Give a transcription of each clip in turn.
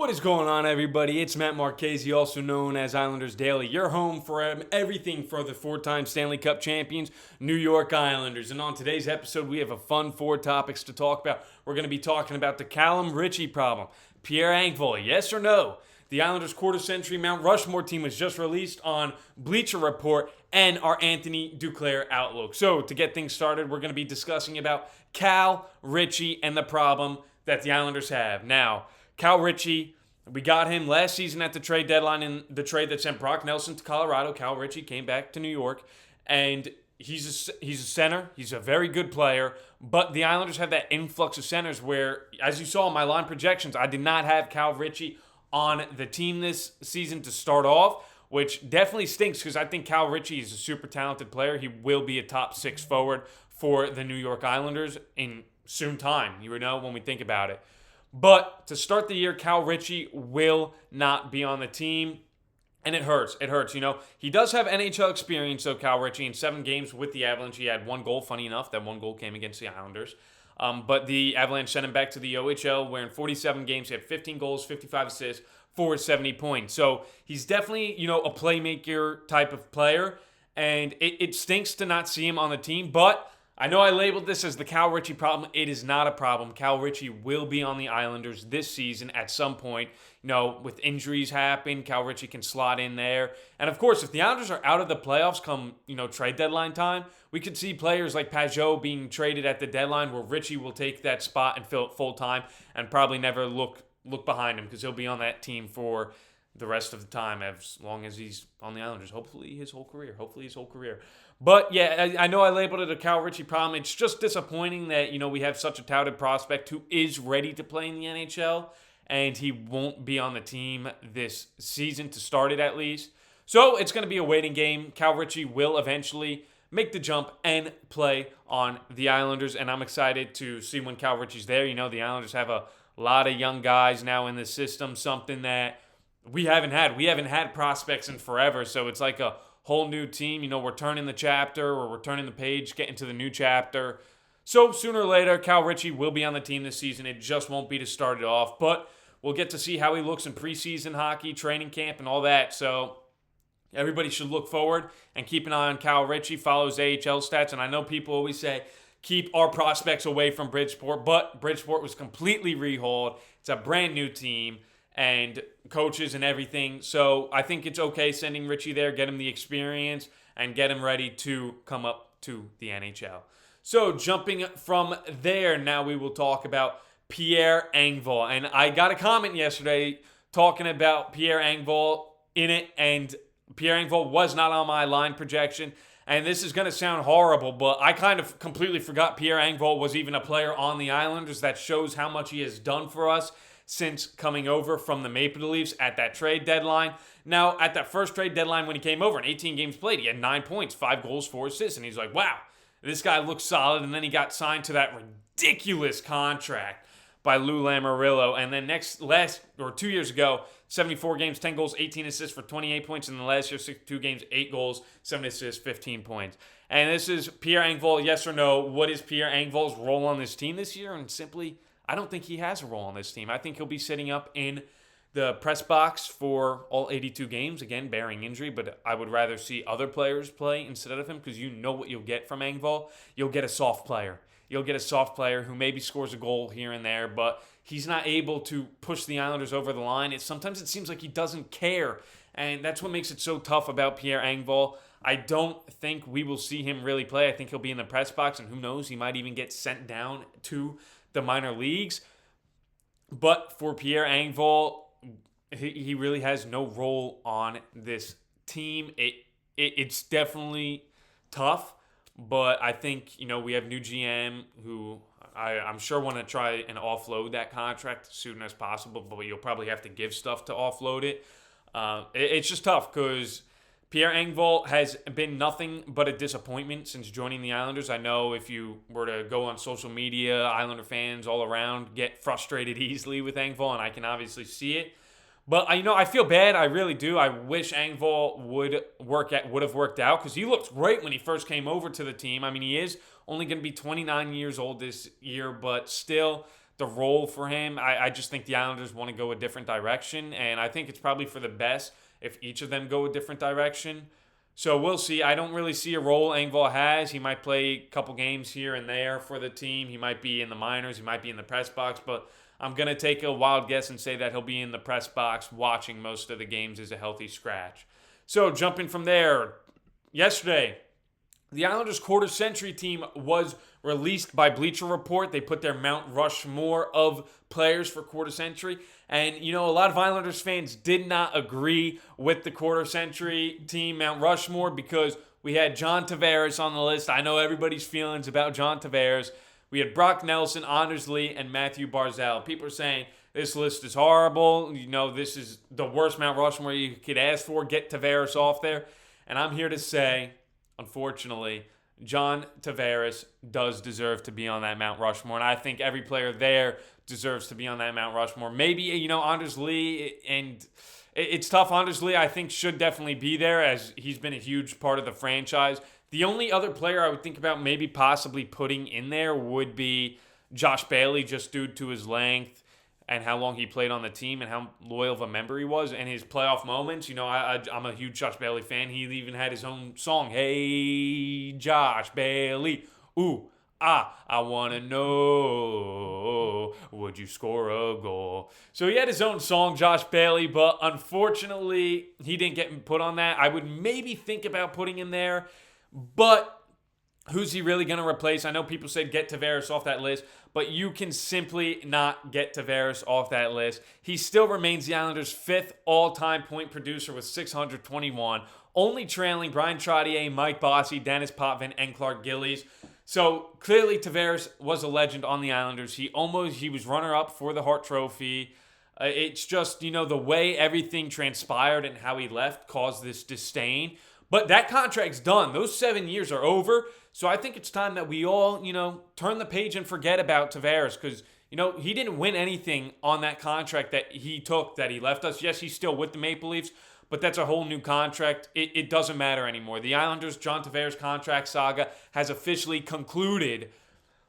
What is going on, everybody? It's Matt Marchese, also known as Islanders Daily, your home for everything for the four-time Stanley Cup champions, New York Islanders. And on today's episode, we have a fun 4 topics to talk about. We're going to be talking about the Callum Ritchie problem, Pierre Engvall, yes or no? The Islanders' quarter-century Mount Rushmore team was just released on Bleacher Report, and our Anthony Duclair outlook. So to get things started, we're going to be discussing about Cal Ritchie and the problem that the Islanders have. Now, Cal Ritchie, we got him last season at the trade deadline in the trade that sent Brock Nelson to Colorado. Cal Ritchie came back to New York, and he's a center. He's a very good player, but the Islanders have that influx of centers where, as you saw in my line projections, I did not have Cal Ritchie on the team this season to start off, which definitely stinks because I think Cal Ritchie is a super talented player. He will be a top 6 forward for the New York Islanders in soon time, when we think about it. But to start the year, Cal Ritchie will not be on the team, and it hurts. It hurts, He does have NHL experience, though, Cal Ritchie. In 7 games with the Avalanche, he had 1 goal. Funny enough, that 1 goal came against the Islanders. But the Avalanche sent him back to the OHL, where in 47 games, he had 15 goals, 55 assists, 470 points. So he's definitely, a playmaker type of player, and it stinks to not see him on the team, but I know I labeled this as the Cal Ritchie problem. It is not a problem. Cal Ritchie will be on the Islanders this season at some point. With injuries happen, Cal Ritchie can slot in there. And of course, if the Islanders are out of the playoffs come, trade deadline time, we could see players like Pajot being traded at the deadline where Ritchie will take that spot and fill it full time and probably never look behind him because he'll be on that team for the rest of the time as long as he's on the Islanders. Hopefully his whole career. But yeah, I know I labeled it a Cal Ritchie problem. It's just disappointing that, we have such a touted prospect who is ready to play in the NHL, and he won't be on the team this season to start it at least. So it's going to be a waiting game. Cal Ritchie will eventually make the jump and play on the Islanders, and I'm excited to see when Cal Ritchie's there. The Islanders have a lot of young guys now in the system, something that we haven't had. We haven't had prospects in forever, so it's like a whole new team. We're turning the chapter or we're turning the page, getting to the new chapter. So sooner or later, Cal Ritchie will be on the team this season. It just won't be to start it off, but we'll get to see how he looks in preseason hockey, training camp, and all that. So everybody should look forward and keep an eye on Cal Ritchie, follow his AHL stats. And I know people always say, keep our prospects away from Bridgeport, but Bridgeport was completely rehauled. It's a brand new team and coaches and everything. So I think it's okay sending Ritchie there, get him the experience, and get him ready to come up to the NHL. So jumping from there, now we will talk about Pierre Engvall. And I got a comment yesterday talking about Pierre Engvall in it, and Pierre Engvall was not on my line projection. And this is going to sound horrible, but I kind of completely forgot Pierre Engvall was even a player on the Islanders. That shows how much he has done for us since coming over from the Maple Leafs at that trade deadline. Now, at that first trade deadline when he came over in 18 games played, he had 9 points, 5 goals, 4 assists, and he's like, wow, this guy looks solid. And then he got signed to that ridiculous contract by Lou Lamoriello. And then 2 years ago, 74 games, 10 goals, 18 assists for 28 points. And then last year, 62 games, 8 goals, 7 assists, 15 points. And this is Pierre Engvall, yes or no? What is Pierre Engvall's role on this team this year? And simply, I don't think he has a role on this team. I think he'll be sitting up in the press box for all 82 games, again, bearing injury, but I would rather see other players play instead of him because you know what you'll get from Engvall. You'll get a soft player. You'll get a soft player who maybe scores a goal here and there, but he's not able to push the Islanders over the line. Sometimes it seems like he doesn't care, and that's what makes it so tough about Pierre Engvall. I don't think we will see him really play. I think he'll be in the press box, and who knows, he might even get sent down to the minor leagues. But for Pierre Engvall, he really has no role on this team. It's definitely tough, but I think, we have new GM who I'm sure want to try and offload that contract as soon as possible, but you'll probably have to give stuff to offload it. It's just tough because Pierre Engvall has been nothing but a disappointment since joining the Islanders. I know if you were to go on social media, Islander fans all around get frustrated easily with Engvall, and I can obviously see it. But I feel bad. I really do. I wish Engvall would have worked out because he looked great when he first came over to the team. I mean, he is only going to be 29 years old this year, but still, the role for him. I just think the Islanders want to go a different direction, and I think it's probably for the best if each of them go a different direction. So we'll see. I don't really see a role Engvall has. He might play a couple games here and there for the team. He might be in the minors. He might be in the press box, but I'm going to take a wild guess and say that he'll be in the press box watching most of the games as a healthy scratch. So jumping from there, yesterday, the Islanders' quarter century team was released by Bleacher Report. They put their Mount Rushmore of players for quarter century. And, a lot of Islanders fans did not agree with the quarter century team Mount Rushmore because we had John Tavares on the list. I know everybody's feelings about John Tavares. We had Brock Nelson, Anders Lee, and Matthew Barzal. People are saying this list is horrible. This is the worst Mount Rushmore you could ask for. Get Tavares off there. And I'm here to say, unfortunately, John Tavares does deserve to be on that Mount Rushmore. And I think every player there deserves to be on that Mount Rushmore. Maybe, Anders Lee, and it's tough. Anders Lee, I think, should definitely be there as he's been a huge part of the franchise. The only other player I would think about maybe possibly putting in there would be Josh Bailey, just due to his length and how long he played on the team and how loyal of a member he was and his playoff moments. I'm a huge Josh Bailey fan. He even had his own song, Hey, Josh Bailey. Ooh, I want to know, would you score a goal? So he had his own song, Josh Bailey, but unfortunately, he didn't get put on that. I would maybe think about putting him there, but who's he really going to replace? I know people said get Tavares off that list, but you can simply not get Tavares off that list. He still remains the Islanders' 5th all-time point producer with 621, only trailing Brian Trottier, Mike Bossy, Dennis Potvin, and Clark Gillies. So clearly Tavares was a legend on the Islanders. He was runner-up for the Hart Trophy. It's just, the way everything transpired and how he left caused this disdain. But that contract's done. Those 7 years are over. So I think it's time that we all, turn the page and forget about Tavares because, he didn't win anything on that contract that he took, that he left us. Yes, he's still with the Maple Leafs, but that's a whole new contract. It doesn't matter anymore. The Islanders' John Tavares contract saga has officially concluded,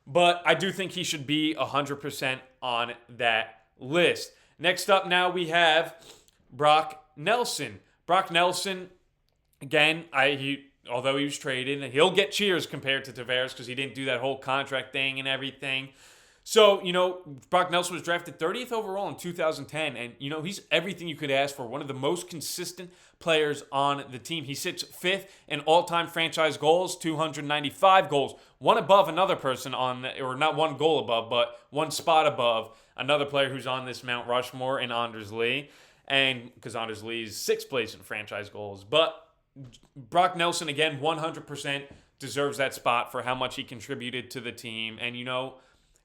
but I do think he should be 100% on that list. Next up now we have Brock Nelson. Brock Nelson, again, although he was traded, he'll get cheers compared to Tavares because he didn't do that whole contract thing and everything. So, Brock Nelson was drafted 30th overall in 2010, and, he's everything you could ask for. One of the most consistent players on the team. He sits 5th in all-time franchise goals, 295 goals, one above another person or not one goal above, but one spot above another player who's on this Mount Rushmore in Anders Lee, and because Anders Lee is 6th place in franchise goals. But Brock Nelson, again, 100% deserves that spot for how much he contributed to the team. And,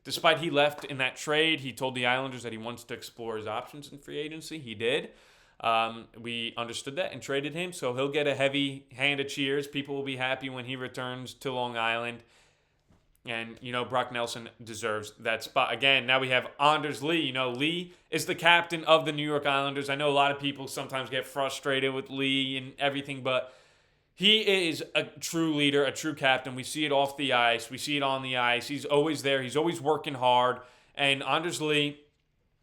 despite he left in that trade, he told the Islanders that he wants to explore his options in free agency. He did. We understood that and traded him, so he'll get a heavy hand of cheers. People will be happy when he returns to Long Island. And, Brock Nelson deserves that spot. Again, now we have Anders Lee. Lee is the captain of the New York Islanders. I know a lot of people sometimes get frustrated with Lee and everything, but he is a true leader, a true captain. We see it off the ice. We see it on the ice. He's always there. He's always working hard. And Anders Lee,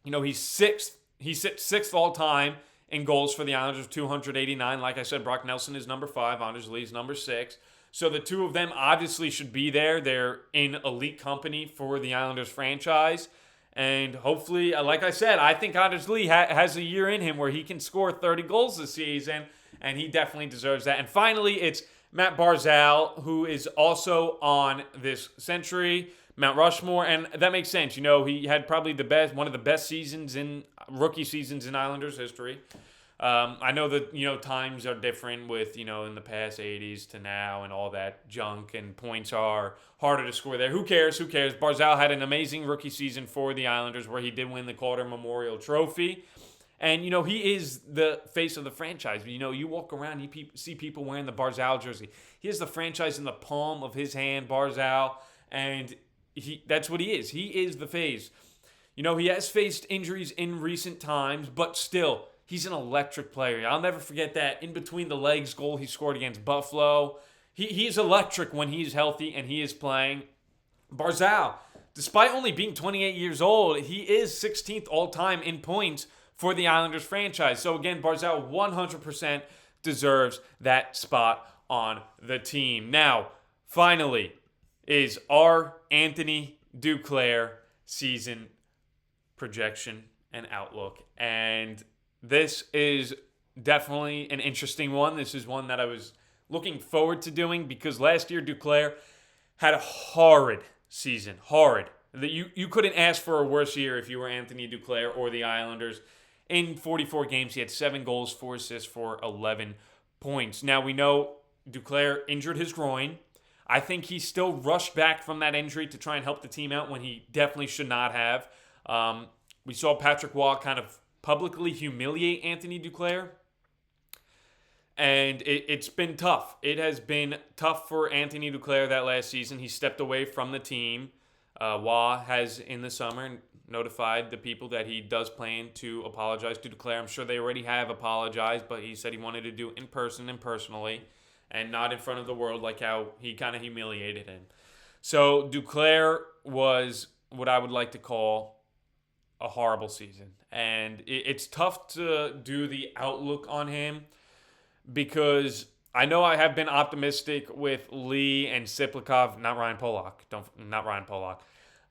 he's 6th. He sits 6th all time in goals for the Islanders, 289. Like I said, Brock Nelson is number 5. Anders Lee is number 6. So the two of them obviously should be there. They're in elite company for the Islanders franchise. And hopefully, like I said, I think Anders Lee has a year in him where he can score 30 goals this season. And he definitely deserves that. And finally, it's Matt Barzal, who is also on this century Mount Rushmore. And that makes sense. He had probably one of the best rookie seasons in Islanders history. I know that, times are different with, in the past 80s to now and all that junk, and points are harder to score there. Who cares? Barzal had an amazing rookie season for the Islanders where he did win the Calder Memorial Trophy. And, he is the face of the franchise. You walk around, you see people wearing the Barzal jersey. He has the franchise in the palm of his hand, Barzal, and that's what he is. He is the face. He has faced injuries in recent times, but still, he's an electric player. I'll never forget that in between the legs goal he scored against Buffalo. He's electric when he's healthy and he is playing. Barzal, despite only being 28 years old, he is 16th all-time in points for the Islanders franchise. So again, Barzal 100% deserves that spot on the team. Now, finally, is our Anthony Duclair season projection and outlook. And this is definitely an interesting one. This is one that I was looking forward to doing because last year Duclair had a horrid season. Horrid. You couldn't ask for a worse year if you were Anthony Duclair or the Islanders. In 44 games, he had 7 goals, 4 assists for 11 points. Now, we know Duclair injured his groin. I think he still rushed back from that injury to try and help the team out when he definitely should not have. We saw Patrick Waugh kind of publicly humiliate Anthony Duclair. And it's been tough. It has been tough for Anthony Duclair that last season. He stepped away from the team. Waugh has, in the summer, notified the people that he does plan to apologize to Duclair. I'm sure they already have apologized, but he said he wanted to do it in person and personally and not in front of the world like how he kind of humiliated him. So Duclair was what I would like to call a horrible season. And it's tough to do the outlook on him because I know I have been optimistic with Lee and Siplikov, not Ryan Pollock.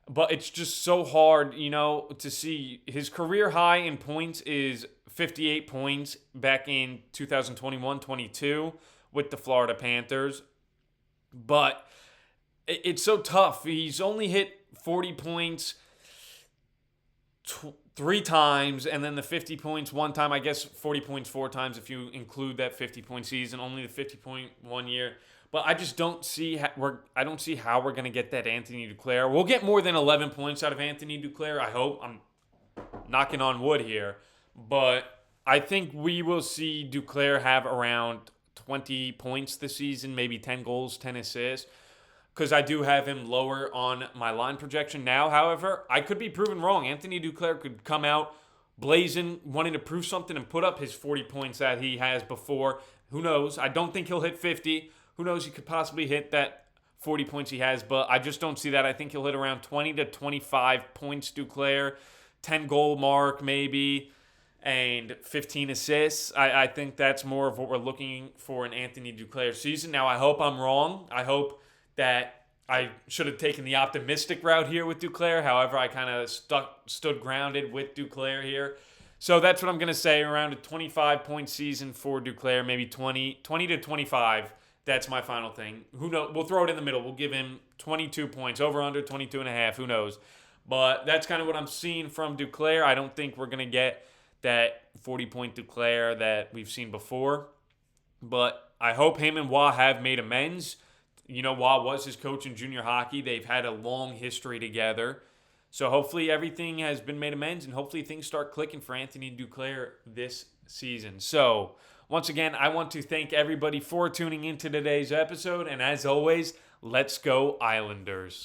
But it's just so hard, to see. His career high in points is 58 points back in 2021-22 with the Florida Panthers. But it's so tough. He's only hit 40 points 3 times, and then the 50 points 1 time. I guess 40 points 4 times if you include that 50-point season. Only the 50-point 1 year. But I just don't see how we're going to get that Anthony Duclair. We'll get more than 11 points out of Anthony Duclair, I hope. I'm knocking on wood here. But I think we will see Duclair have around 20 points this season, maybe 10 goals, 10 assists, because I do have him lower on my line projection now. However, I could be proven wrong. Anthony Duclair could come out blazing, wanting to prove something and put up his 40 points that he has before. Who knows? I don't think he'll hit 50. Who knows? He could possibly hit that 40 points he has, but I just don't see that. I think he'll hit around 20 to 25 points, Duclair, 10 goal mark maybe, and 15 assists. I think that's more of what we're looking for in Anthony Duclair season. Now, I hope I'm wrong. I hope that I should have taken the optimistic route here with Duclair. However, I kind of stood grounded with Duclair here. So that's what I'm going to say, around a 25-point season for Duclair, maybe 20 to 25. That's my final thing. Who knows? We'll throw it in the middle. We'll give him 22 points, over under 22 and a half. Who knows? But that's kind of what I'm seeing from Duclair. I don't think we're going to get that 40-point Duclair that we've seen before. But I hope him and Waugh have made amends. Waugh was his coach in junior hockey. They've had a long history together. So hopefully everything has been made amends, and hopefully things start clicking for Anthony Duclair this season. So once again, I want to thank everybody for tuning into today's episode. And as always, let's go Islanders.